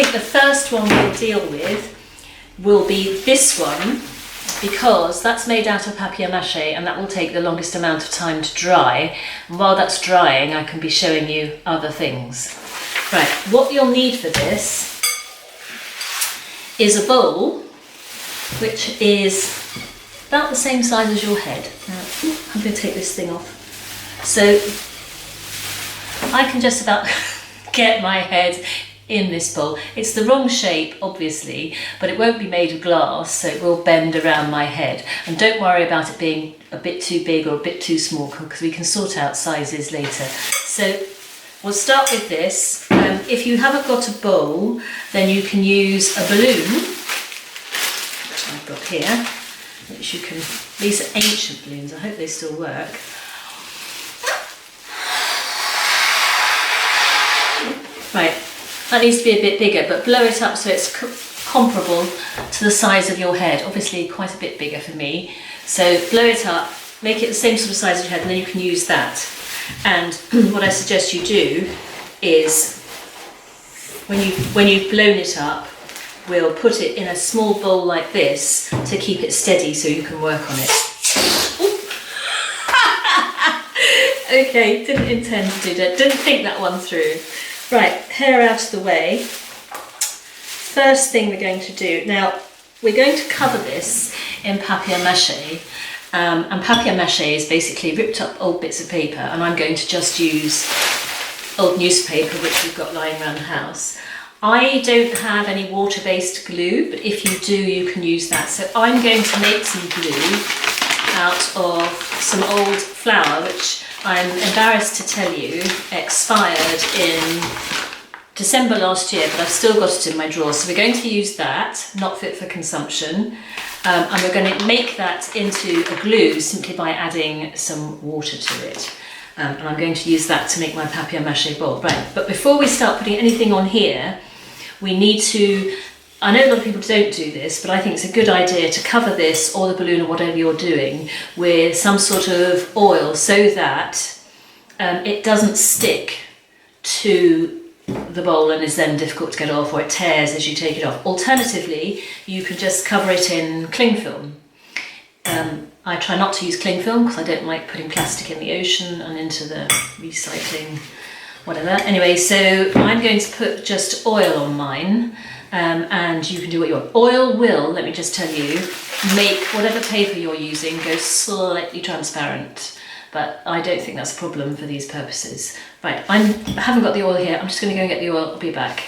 think the first one we'll deal with will be this one, because that's made out of papier mache and that will take the longest amount of time to dry. And while that's drying, I can be showing you other things. Right, what you'll need for this is a bowl, which is about the same size as your head. Now, I'm going to take this thing off. So I can just about get my head in this bowl. It's the wrong shape, obviously, but it won't be made of glass, so it will bend around my head. And don't worry about it being a bit too big or a bit too small, because we can sort out sizes later. So we'll start with this. If you haven't got a bowl, then you can use a balloon, which I've got here, which you can, these are ancient balloons, I hope they still work. Right, that needs to be a bit bigger, but blow it up so it's comparable to the size of your head. Obviously quite a bit bigger for me. So blow it up, make it the same sort of size as your head, and then you can use that. And what I suggest you do is, when you've blown it up, we'll put it in a small bowl like this to keep it steady so you can work on it. Okay, didn't intend to do that, didn't think that one through. Right, hair out of the way. First thing we're going to do, now we're going to cover this in papier mache, and papier mache is basically ripped up old bits of paper, and I'm going to just use old newspaper which we've got lying around the house. I don't have any water-based glue, but if you do, you can use that. So I'm going to make some glue out of some old flour, which I'm embarrassed to tell you expired in December last year, but I've still got it in my drawer. So we're going to use that, not fit for consumption, and we're going to make that into a glue simply by adding some water to it. And I'm going to use that to make my papier mache bowl. Right, but before we start putting anything on here, we need to, I know a lot of people don't do this, but I think it's a good idea to cover this or the balloon or whatever you're doing with some sort of oil so that it doesn't stick to the bowl and is then difficult to get off, or it tears as you take it off. Alternatively, you can just cover it in cling film. I try not to use cling film because I don't like putting plastic in the ocean and into the recycling, whatever. Anyway, so I'm going to put just oil on mine, and you can do what you want. Oil will, let me just tell you, make whatever paper you're using go slightly transparent, but I don't think that's a problem for these purposes. Right, I haven't got the oil here. I'm just going to go and get the oil. I'll be back.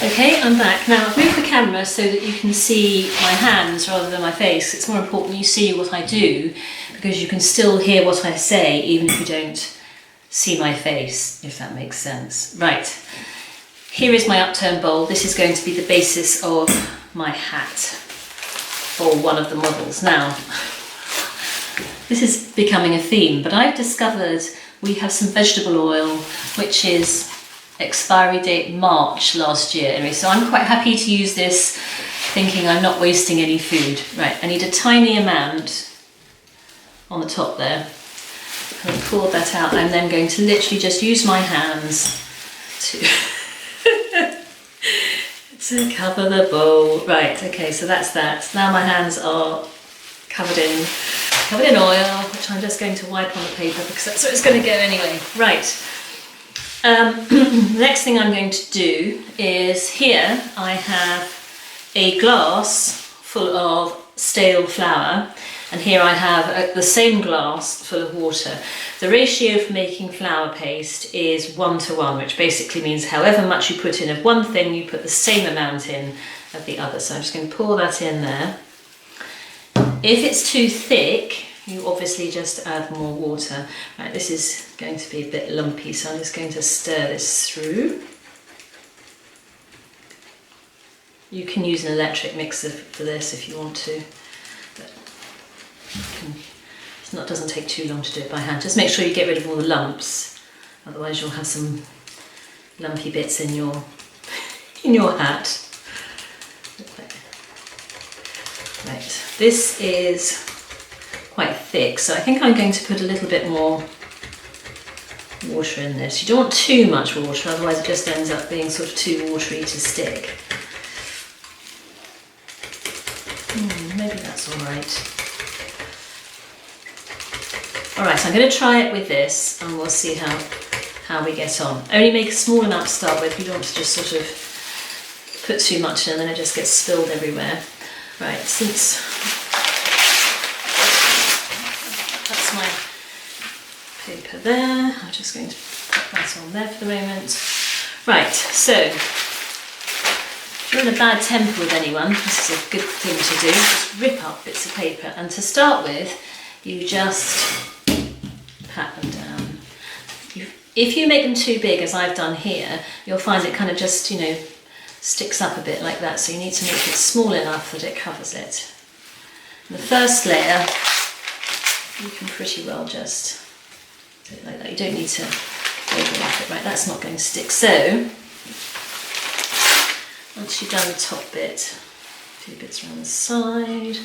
Okay, I'm back. Now I've moved the camera so that you can see my hands rather than my face. It's more important you see what I do, because you can still hear what I say even if you don't see my face, if that makes sense. Right, here is my upturned bowl. This is going to be the basis of my hat for one of the models. Now, this is becoming a theme, but I've discovered we have some vegetable oil, which is expiry date March last year. Anyway, so I'm quite happy to use this, thinking I'm not wasting any food. Right, I need a tiny amount on the top there. I'm going to pour that out. I'm then going to literally just use my hands to to cover the bowl. Right, okay, so that's that. Now my hands are covered in oil, which I'm just going to wipe on the paper because that's where it's going to go anyway. Right. The next thing I'm going to do is, here I have a glass full of stale flour, and here I have the same glass full of water. The ratio for making flour paste is 1:1, which basically means however much you put in of one thing, you put the same amount in of the other. So I'm just going to pour that in there. If it's too thick, you obviously just add more water. Right, this is going to be a bit lumpy, so I'm just going to stir this through. You can use an electric mixer for this if you want to, but it doesn't take too long to do it by hand. Just make sure you get rid of all the lumps, otherwise you'll have some lumpy bits in your hat. Right, this is quite thick, so I think I'm going to put a little bit more water in this. You don't want too much water, otherwise it just ends up being sort of too watery to stick. Maybe that's all right. All right, I'm going to try it with this and we'll see how we get on. Only make a small amount to start with. You don't want to just sort of put too much in and then it just gets spilled everywhere. Right, since that's my paper there, I'm just going to put that on there for the moment. Right, so if you're in a bad temper with anyone, this is a good thing to do. Just rip up bits of paper, and to start with, you just pat them down. If you make them too big, as I've done here, you'll find it kind of just, you know, sticks up a bit like that, so you need to make it small enough that it covers it. And the first layer, you can pretty well just do it like that. You don't need to overlap it. Right, that's not going to stick. So, once you've done the top bit, a few bits around the side.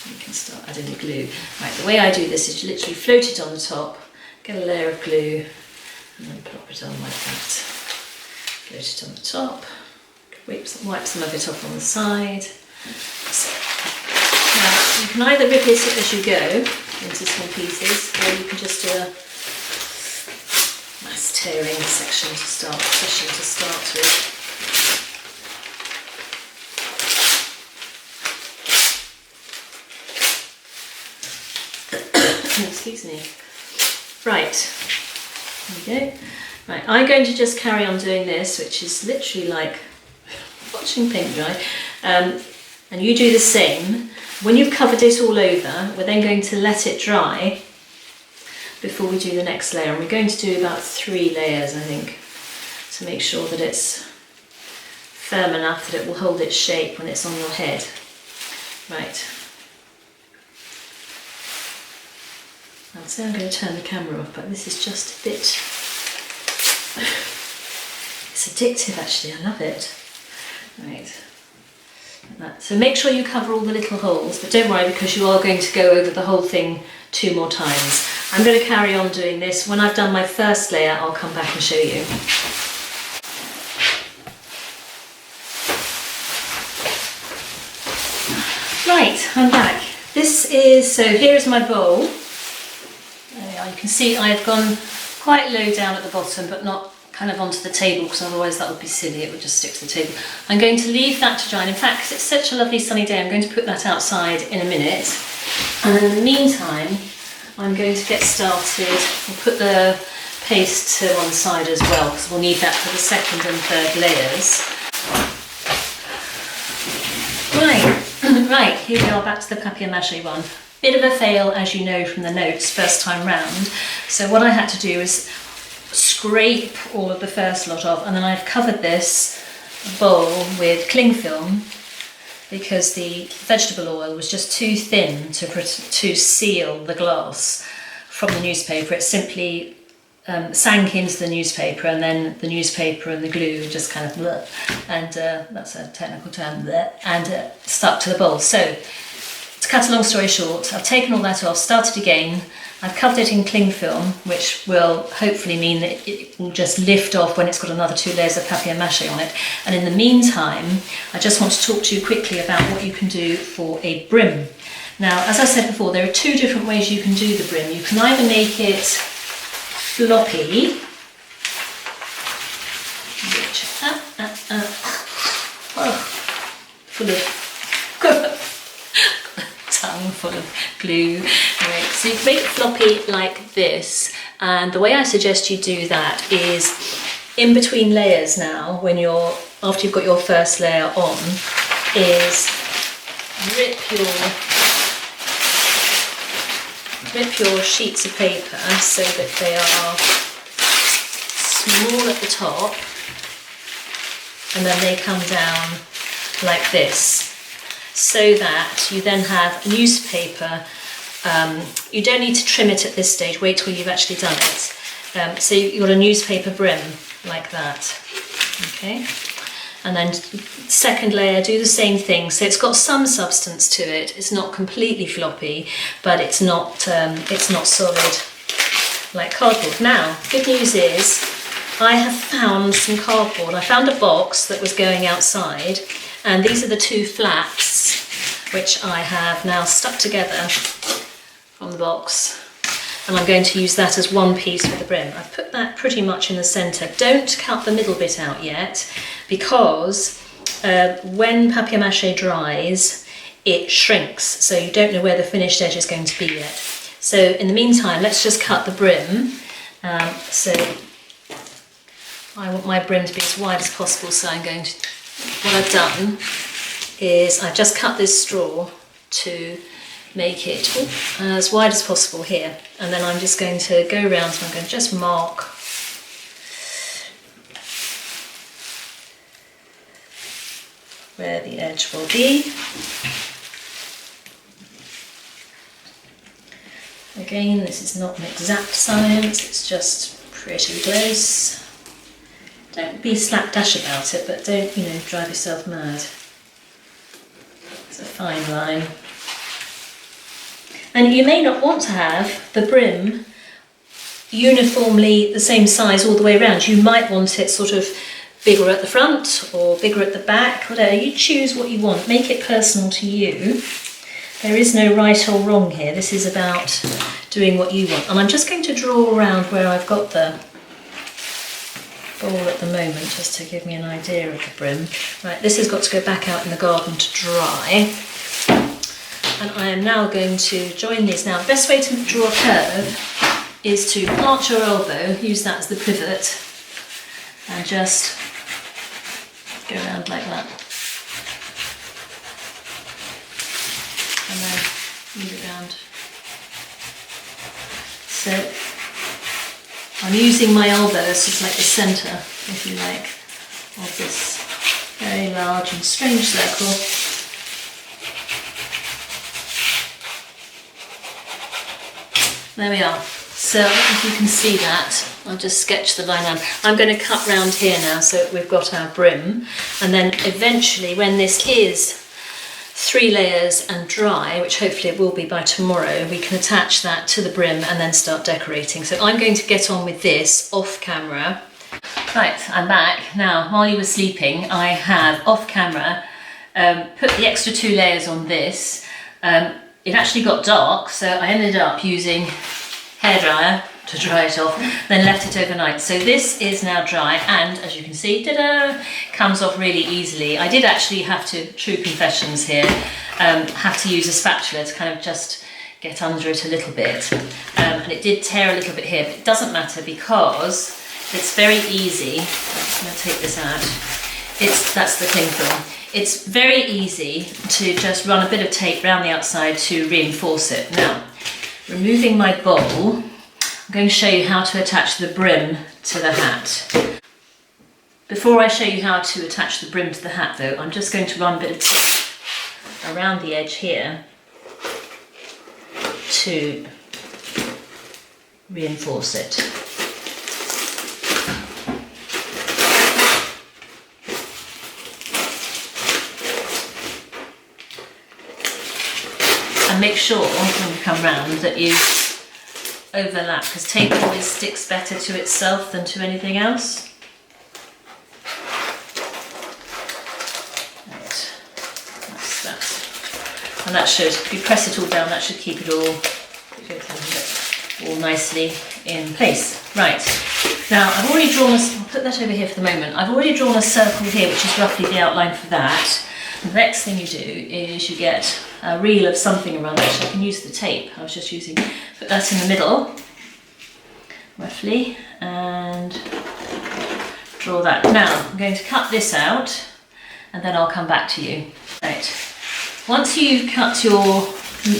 You can start adding the glue. Right, the way I do this is you literally float it on the top, get a layer of glue, and then plop it on like that. Float it on the top, wipe some of it off on the side. So, now, you can either rip it as you go into small pieces, or you can just do a mass tearing session to start with. Excuse me. Right, there we go. Right, I'm going to just carry on doing this, which is literally like watching paint dry. And you do the same. When you've covered it all over, we're then going to let it dry before we do the next layer. And we're going to do about 3 layers, I think, to make sure that it's firm enough that it will hold its shape when it's on your head. Right. I'd say I'm going to turn the camera off, but this is just a bit... It's addictive actually, I love it. Right. Like that. So make sure you cover all the little holes, but don't worry because you are going to go over the whole thing 2 more times. I'm going to carry on doing this. When I've done my first layer, I'll come back and show you. Right, I'm back. So here is my bowl. You can see I've gone quite low down at the bottom, but not kind of onto the table, because otherwise that would be silly, it would just stick to the table. I'm going to leave that to dry, and in fact, because it's such a lovely sunny day, I'm going to put that outside in a minute. And in the meantime, I'm going to get started. We'll put the paste to one side as well, because we'll need that for the second and third layers. Right, here we are, back to the papier mache one. Bit of a fail, as you know from the notes, first time round. So what I had to do is scrape all of the first lot off, and then I've covered this bowl with cling film because the vegetable oil was just too thin to seal the glass from the newspaper. It simply sank into the newspaper, and then the newspaper and the glue just kind of bleh, and that's a technical term, bleh, and stuck to the bowl. So to cut a long story short, I've taken all that off, started again. I've covered it in cling film, which will hopefully mean that it will just lift off when it's got another 2 layers of papier mache on it. And in the meantime, I just want to talk to you quickly about what you can do for a brim. Now, as I said before, there are 2 different ways you can do the brim. You can either make it floppy, which, full of tongue full of glue. Right, so you can make it floppy like this, and the way I suggest you do that is in between layers now, after you've got your first layer on, is rip your sheets of paper so that they are small at the top, and then they come down like this, so that you then have newspaper. You don't need to trim it at this stage, wait till you've actually done it. So you've got a newspaper brim like that, okay? And then second layer, do the same thing. So it's got some substance to it. It's not completely floppy, but it's not solid like cardboard. Now, good news is I have found some cardboard. I found a box that was going outside, and these are the two flaps which I have now stuck together from the box. And I'm going to use that as one piece for the brim. I've put that pretty much in the centre. Don't cut the middle bit out yet, because when papier mâché dries, it shrinks, so you don't know where the finished edge is going to be yet. So in the meantime, let's just cut the brim. So I want my brim to be as wide as possible, so I'm going to, what I've done is I've just cut this straw to make it as wide as possible here, and then I'm just going to go around, so I'm going to just mark where the edge will be. Again, this is not an exact science, it's just pretty close. Don't be slapdash about it, but don't, drive yourself mad. It's a fine line. And you may not want to have the brim uniformly the same size all the way around. You might want it sort of bigger at the front or bigger at the back, whatever. You choose what you want. Make it personal to you. There is no right or wrong here. This is about doing what you want. And I'm just going to draw around where I've got the ball at the moment, just to give me an idea of the brim. Right, this has got to go back out in the garden to dry. And I am now going to join these. Now, the best way to draw a curve is to plant your elbow, use that as the pivot, and just go around like that. And then move it around. So I'm using my elbow as sort of like the centre, if you like, of this very large and strange circle. There we are. So I don't know if you can see that. I'll just sketch the line out. I'm going to cut round here now, so we've got our brim, and then eventually when this is 3 layers and dry, which hopefully it will be by tomorrow, we can attach that to the brim and then start decorating. So I'm going to get on with this off camera. Right, I'm back. Now, while you were sleeping, I have off camera put the extra 2 layers on this. It actually got dark, so I ended up using hairdryer to dry it off, then left it overnight. So this is now dry, and as you can see, ta-da, comes off really easily. I did actually have to, true confessions here, have to use a spatula to kind of just get under it a little bit. And it did tear a little bit here, but it doesn't matter because it's very easy. I'm just going to take this out. That's the cling film. It's very easy to just run a bit of tape around the outside to reinforce it. Now, removing my bowl, I'm going to show you how to attach the brim to the hat. Before I show you how to attach the brim to the hat though, I'm just going to run a bit of tape around the edge here to reinforce it. And make sure when you come round that you overlap, because tape always sticks better to itself than to anything else. Right, that's that. And that should, if you press it all down, that should keep it all nicely in place. Right, now I've already drawn I'll put that over here for the moment. I've already drawn a circle here, which is roughly the outline for that. The next thing you do is you get a reel of something around it. I can use the tape. I was just using, put that in the middle, roughly, and draw that. Now, I'm going to cut this out, and then I'll come back to you. Right, once you've cut your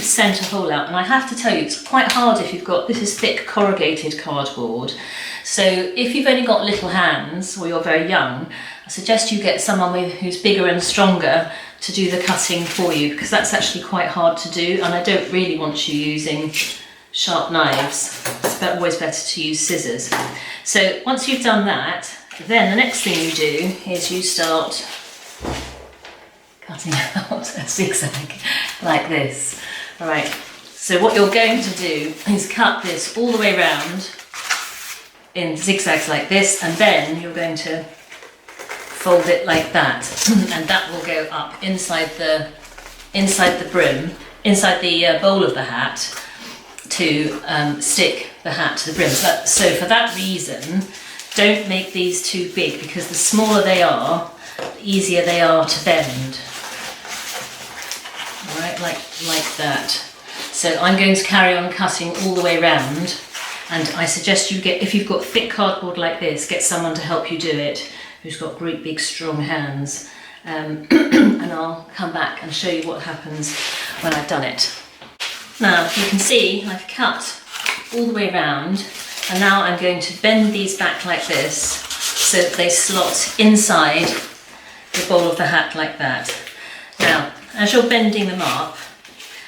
centre hole out, and I have to tell you, it's quite hard if you've got, this is thick corrugated cardboard, so if you've only got little hands, or you're very young, I suggest you get someone who's bigger and stronger to do the cutting for you, because that's actually quite hard to do, and I don't really want you using sharp knives. It's always better to use scissors. So once you've done that, Then the next thing you do is you start cutting out a zigzag like this. All right, so what you're going to do is cut this all the way around in zigzags like this, and then you're going to fold it like that, and that will go up inside the brim, inside the bowl of the hat, to stick the hat to the brim. So for that reason, don't make these too big, because the smaller they are, the easier they are to bend. All right, like that. So I'm going to carry on cutting all the way around, and I suggest you get, if you've got thick cardboard like this, get someone to help you do it who's got great big strong hands, and I'll come back and show you what happens when I've done it. Now you can see I've cut all the way around, and now I'm going to bend these back like this so that they slot inside the bowl of the hat like that. Now, as you're bending them up,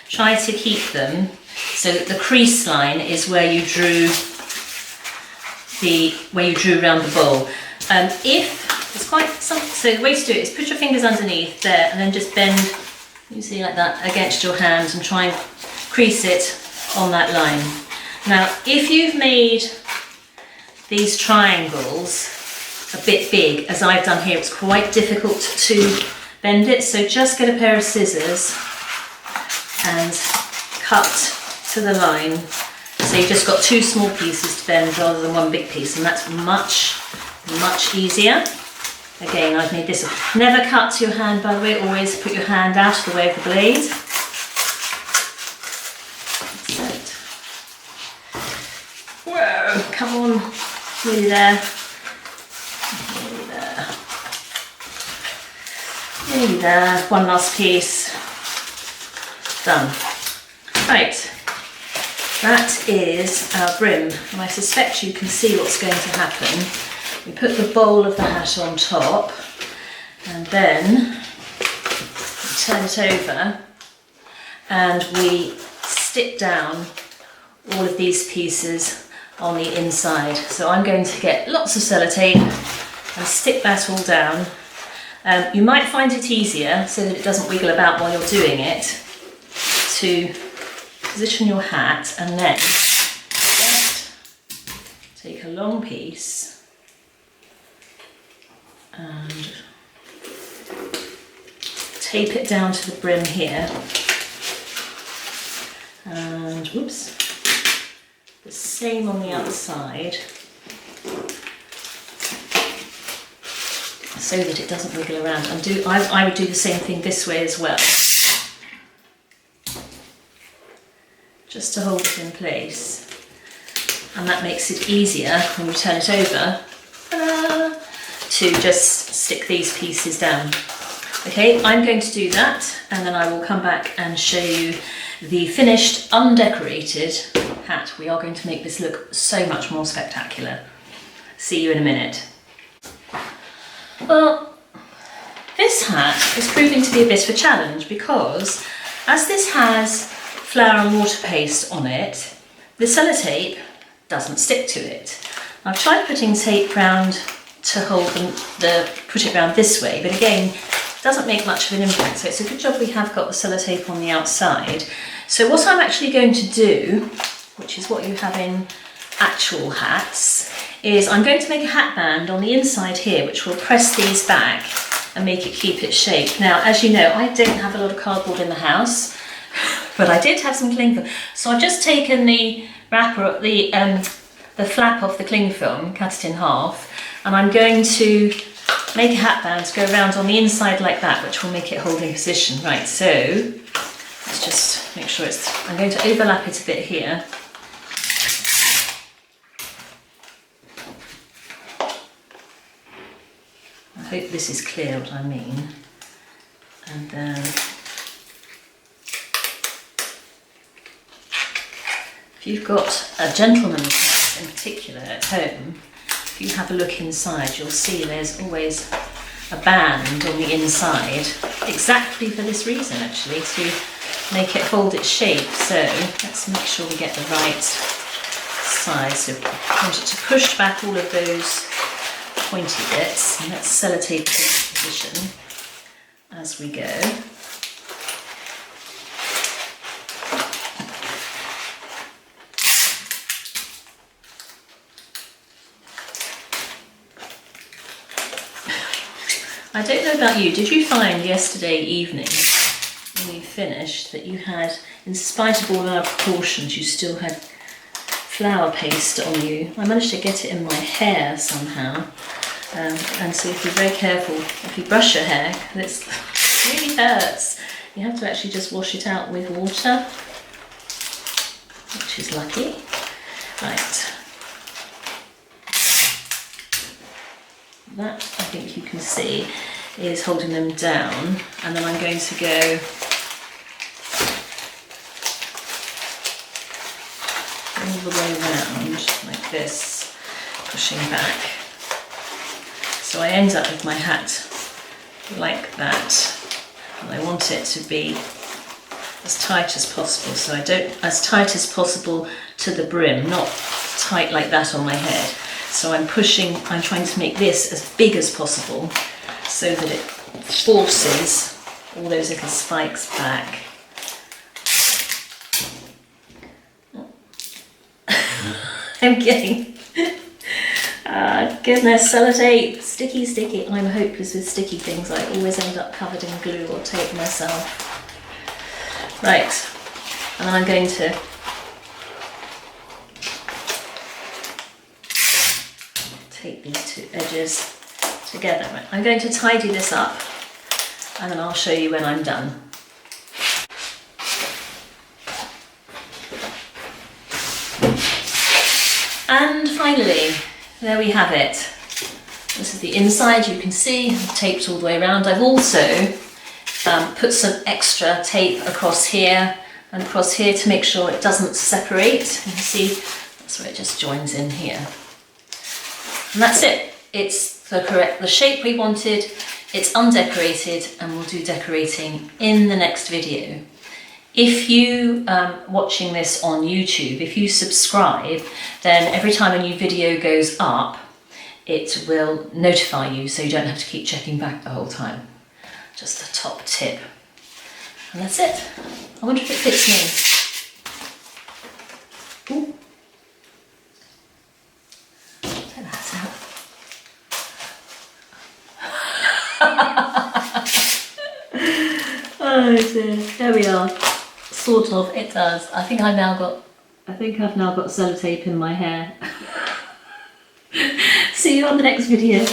try to keep them so that the crease line is where you drew around the bowl. If it's quite something, so the way to do it is put your fingers underneath there and then just bend, you see, like that, against your hand, and try and crease it on that line. Now, if you've made these triangles a bit big, as I've done here, it's quite difficult to bend it, so just get a pair of scissors and cut to the line. So you've just got two small pieces to bend rather than one big piece, and that's much easier. Again, I've made this. Never cut to your hand, by the way, always put your hand out of the way of the blade. That's it. Whoa, come on, nearly there. Nearly there. Nearly there, one last piece. Done. Right, that is our brim, and I suspect you can see what's going to happen. We put the bowl of the hat on top, and then we turn it over and we stick down all of these pieces on the inside. So I'm going to get lots of sellotape and stick that all down. You might find it easier, so that it doesn't wiggle about while you're doing it, to position your hat and then just take a long piece and tape it down to the brim here, and whoops, the same on the other side, so that it doesn't wiggle around. And I would do the same thing this way as well, just to hold it in place, and that makes it easier when you turn it over to just stick these pieces down. Okay, I'm going to do that, and then I will come back and show you the finished undecorated hat. We are going to make this look so much more spectacular. See you in a minute. Well, this hat is proving to be a bit of a challenge, because as this has flour and water paste on it, the sellotape doesn't stick to it. I've tried putting tape round to hold put it round this way, but again, it doesn't make much of an impact, so it's a good job we have got the sellotape on the outside. So what I'm actually going to do, which is what you have in actual hats, is I'm going to make a hat band on the inside here, which will press these back and make it keep its shape. Now, as you know, I don't have a lot of cardboard in the house, but I did have some cling film. So I've just taken the wrapper, the flap off the cling film, cut it in half, and I'm going to make a hat band to go around on the inside like that, which will make it hold in position. Right, so let's just make sure I'm going to overlap it a bit here. I hope this is clear what I mean. And then if you've got a gentleman's hat in particular at home, if you have a look inside, you'll see there's always a band on the inside, exactly for this reason actually, to make it hold its shape. So let's make sure we get the right size. So I want it to push back all of those pointy bits, and let's sellotape it into position as we go. I don't know about you, did you find yesterday evening when you finished that you had, in spite of all our precautions, you still had flour paste on you? I managed to get it in my hair somehow, and so if you're very careful, if you brush your hair, it really hurts. You have to actually just wash it out with water, which is lucky. Right. That, I think you can see, is holding them down, and then I'm going to go all the way around like this, pushing back. So I end up with my hat like that, and I want it to be as tight as possible. So as tight as possible to the brim, not tight like that on my head. So I'm trying to make this as big as possible so that it forces all those little spikes back. I'm getting, goodness, sellotape, sticky. I'm hopeless with sticky things. I always end up covered in glue or tape myself. Right, and then I'm going to take these two edges together. Right, I'm going to tidy this up, and then I'll show you when I'm done. And finally, there we have it. This is the inside, you can see, I've taped all the way around. I've also put some extra tape across here and across here to make sure it doesn't separate. You can see that's where it just joins in here. And that's it. It's the shape we wanted. It's undecorated, and we'll do decorating in the next video. If you watching this on YouTube, if you subscribe, then every time a new video goes up, it will notify you, so you don't have to keep checking back the whole time. Just a top tip. And that's it. I wonder if it fits me. Ooh. Take that out. Oh dear. There we are. Sort of, it does. I think I've now got sellotape in my hair. See you on the next video.